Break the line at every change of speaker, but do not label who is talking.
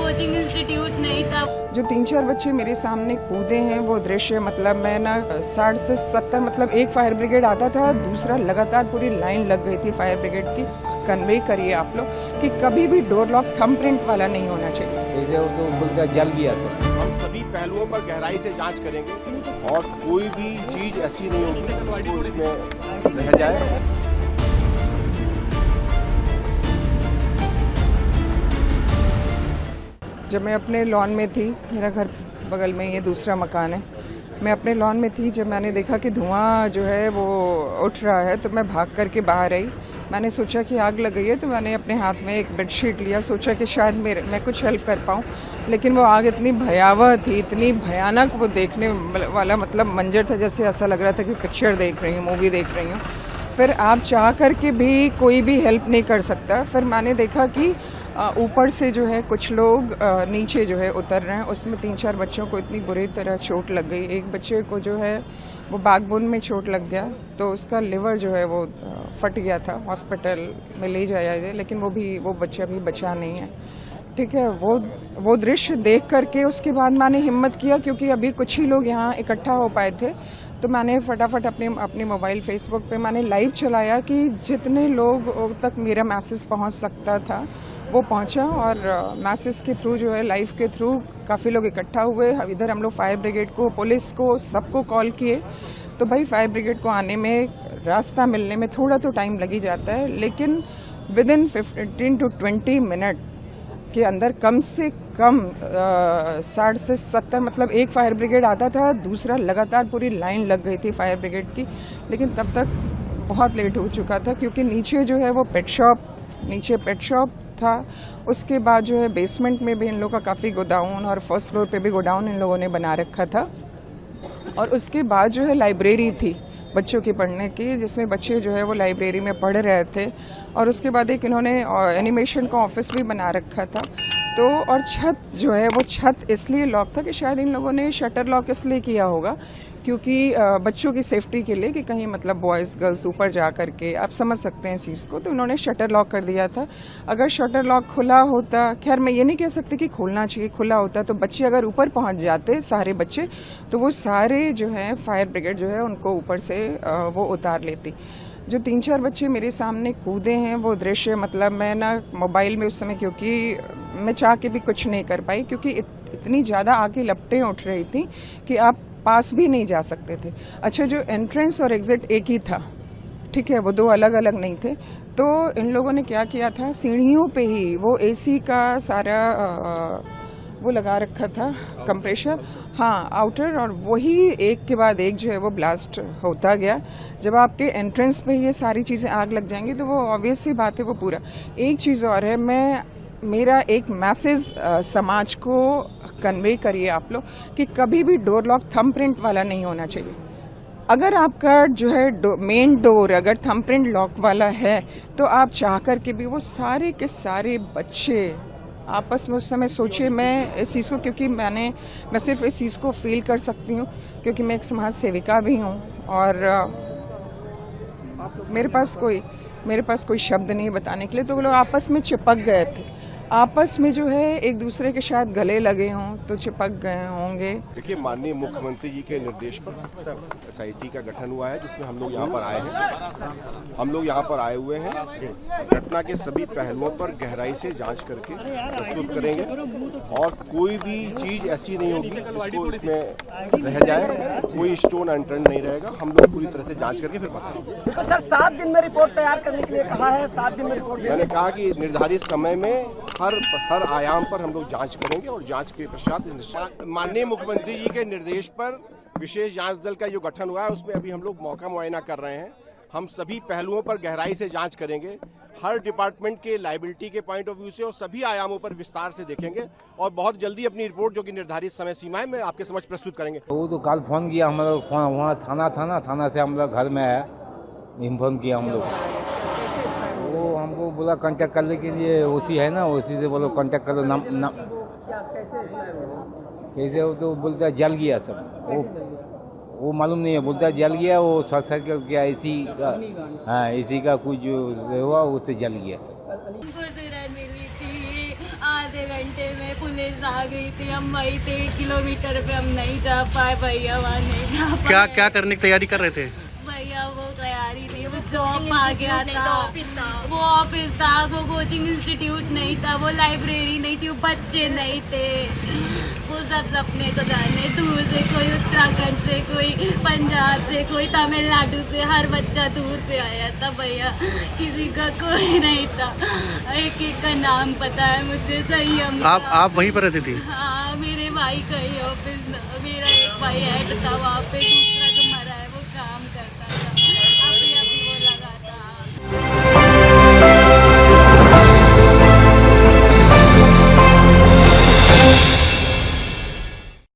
Coaching institute नहीं था।
जो 3-4 बच्चे मेरे सामने कूदे हैं वो दृश्य, मतलब मैं ना 60 से 70, मतलब एक फायर ब्रिगेड आता था, दूसरा लगातार पूरी लाइन लग गई थी फायर ब्रिगेड की। कन्वे करिए आप लोग कि कभी भी डोर लॉक थंबप्रिंट वाला नहीं होना चाहिए।
जैसे वो तो बोलता जल गया तो
हम सभी पहलुओं पर गहराई से जांच करेंगे और कोई भी चीज ऐसी नहीं होगी जिसको इसमें रह जाए।
जब मैं अपने लॉन में थी, मेरा घर बगल में ये दूसरा मकान है, मैं अपने लॉन में थी, जब मैंने देखा कि धुआं जो है वो उठ रहा है तो मैं भाग करके बाहर आई। मैंने सोचा कि आग लग गई है तो मैंने अपने हाथ में एक बेडशीट लिया, सोचा कि शायद मैं कुछ हेल्प कर पाऊँ। लेकिन वो आग इतनी भयावह थी, इतनी भयानक, वो देखने वाला मतलब मंजर था, जैसे ऐसा लग रहा था कि पिक्चर देख रही हूँ, मूवी देख रही हूँ। फिर आप चाह करके भी कोई भी हेल्प नहीं कर सकता। फिर मैंने देखा कि ऊपर से जो है कुछ लोग नीचे जो है उतर रहे हैं, उसमें 3-4 बच्चों को इतनी बुरी तरह चोट लग गई। एक बच्चे को जो है वो बैकबोन में चोट लग गया, तो उसका लिवर जो है वो फट गया था, हॉस्पिटल में ले जाया है, लेकिन वो बच्चा अभी बचा नहीं है। ठीक है, वो दृश्य देख करके उसके बाद मैंने हिम्मत किया, क्योंकि अभी कुछ ही लोग यहाँ इकट्ठा हो पाए थे, तो मैंने फटाफट अपने मोबाइल फेसबुक पे मैंने लाइव चलाया कि जितने लोग तक मेरा मैसेज पहुँच सकता था वो पहुंचा, और मैसेज के थ्रू जो है, लाइव के थ्रू काफ़ी लोग इकट्ठा हुए। इधर हम लोग फायर ब्रिगेड को, पुलिस को, सबको कॉल किए। तो भाई फायर ब्रिगेड को आने में, रास्ता मिलने में थोड़ा तो टाइम लग ही जाता है, लेकिन विद इन 15 to 20 मिनट के अंदर कम से कम 60 से 70, मतलब एक फायर ब्रिगेड आता था, दूसरा लगातार पूरी लाइन लग गई थी फायर ब्रिगेड की। लेकिन तब तक बहुत लेट हो चुका था, क्योंकि नीचे जो है वो नीचे पेट शॉप था। उसके बाद जो है बेसमेंट में भी इन लोगों का काफ़ी गोडाउन, और फर्स्ट फ्लोर पे भी गोडाउन इन लोगों ने बना रखा था। और उसके बाद जो है लाइब्रेरी थी बच्चों की पढ़ने की, जिसमें बच्चे जो है वो लाइब्रेरी में पढ़ रहे थे। और उसके बाद एक इन्होंने एनिमेशन का ऑफिस भी बना रखा था। तो और छत जो है वो छत इसलिए लॉक था कि शायद इन लोगों ने शटर लॉक इसलिए किया होगा क्योंकि बच्चों की सेफ्टी के लिए, कि कहीं मतलब बॉयज़ गर्ल्स ऊपर जा करके, आप समझ सकते हैं इस चीज़ को, तो उन्होंने शटर लॉक कर दिया था। अगर शटर लॉक खुला होता, खैर मैं ये नहीं कह सकती कि खोलना चाहिए, खुला होता तो बच्चे अगर ऊपर पहुंच जाते, सारे बच्चे, तो वो सारे जो है फायर ब्रिगेड जो है उनको ऊपर से वो उतार लेती। जो 3-4 बच्चे मेरे सामने कूदे हैं वो दृश्य, मतलब मैं ना मोबाइल में उस समय, क्योंकि मैं चाह के भी कुछ नहीं कर पाई, क्योंकि इतनी ज़्यादा आग की लपटें उठ रही थी कि आप पास भी नहीं जा सकते थे। अच्छा, जो एंट्रेंस और एग्जिट एक ही था, ठीक है, वो दो अलग अलग नहीं थे। तो इन लोगों ने क्या किया था, सीढ़ियों पे ही वो एसी का सारा वो लगा रखा था, कंप्रेशर, हाँ, आउटर, और वही एक के बाद एक जो है वो ब्लास्ट होता गया। जब आपके एंट्रेंस पे ये सारी चीज़ें आग लग जाएंगी तो वो ऑब्वियस सी बात है, वो पूरा। एक चीज़ और है, मेरा एक मैसेज समाज को कन्वे करिए आप लोग कि कभी भी डोर लॉक थंबप्रिंट वाला नहीं होना चाहिए। अगर आपका जो है मेन डोर अगर थंबप्रिंट लॉक वाला है, तो आप चाह कर के भी वो सारे के सारे बच्चे आपस में, उस समय सोचिए, मैं इस चीज़ को, क्योंकि मैं सिर्फ इस चीज़ को फील कर सकती हूँ क्योंकि मैं एक समाज सेविका भी हूँ, और मेरे पास कोई शब्द नहीं बताने के लिए। तो वो लोग आपस में चिपक गए थे, आपस में जो है एक दूसरे के शायद गले लगे हों तो चिपक गए होंगे।
देखिए, माननीय मुख्यमंत्री जी के निर्देश पर एसआईटी का गठन हुआ है, जिसमें हम लोग यहाँ पर आए हैं। हम लोग यहाँ पर आए हुए हैं, घटना के सभी पहलुओं पर गहराई से जांच करके प्रस्तुत करेंगे और कोई भी चीज ऐसी नहीं होगी जिसको इसमें रह जाए, कोई स्टोन अनटर्न नहीं रहेगा। हम लोग पूरी तरह से जांच करके फिर बताएंगे।
तो सर 7 दिन में रिपोर्ट तैयार करने के लिए कहा है, 7 दिन में रिपोर्ट।
मैंने कहा कि निर्धारित समय में हर आयाम पर हम लोग जांच करेंगे, और जांच के पश्चात माननीय मुख्यमंत्री जी के निर्देश पर विशेष जांच दल का जो गठन हुआ है, उसमें अभी हम लोग मौका मुआयना कर रहे हैं। हम सभी पहलुओं पर गहराई से जांच करेंगे, हर डिपार्टमेंट के लायबिलिटी के पॉइंट ऑफ व्यू से, और सभी आयामों पर विस्तार से देखेंगे, और बहुत जल्दी अपनी रिपोर्ट, जो कि निर्धारित समय सीमा है, में आपके समक्ष प्रस्तुत करेंगे।
वो तो कल फोन किया हम लोग, वहाँ थाना से हम लोग घर में है, इन्फॉर्म किया हम लोग। वो हमको बोला कांटेक्ट करने के लिए, ओसी है ना, ओसी से बोलो कांटेक्ट करो। कैसे, वो तो बोलता है जल गया सब, वो मालूम नहीं है, बोलता है जल गया, वो शॉर्ट सर्किट क्या एसी का, हाँ एसी का कुछ जो हुआ उससे जल गया सब।
मिली थी, आधे आधे घंटे में पुलिस आ गई थी। हम वही थे 1 किलोमीटर पे, हम नहीं जा पाए भैया, वहाँ नहीं जा पाए।
क्या क्या करने की तैयारी कर रहे थे?
भैया वो तैयारी नहीं, वो जॉब आ गया था, वो ऑफिस था, वो कोचिंग इंस्टीट्यूट नहीं था, वो लाइब्रेरी नहीं थी, वो बच्चे नहीं थे। वो सब सपने को जाने, दूर से कोई उत्तराखंड से, कोई पंजाब से, कोई तमिलनाडु से, हर बच्चा दूर से आया था भैया, किसी का कोई नहीं था। एक एक का नाम पता है मुझे, सही हम
आप वहीं पर रहती थी?
हाँ, मेरे भाई का ही ऑफिस, मेरा एक भाई हेड था वहाँ पे,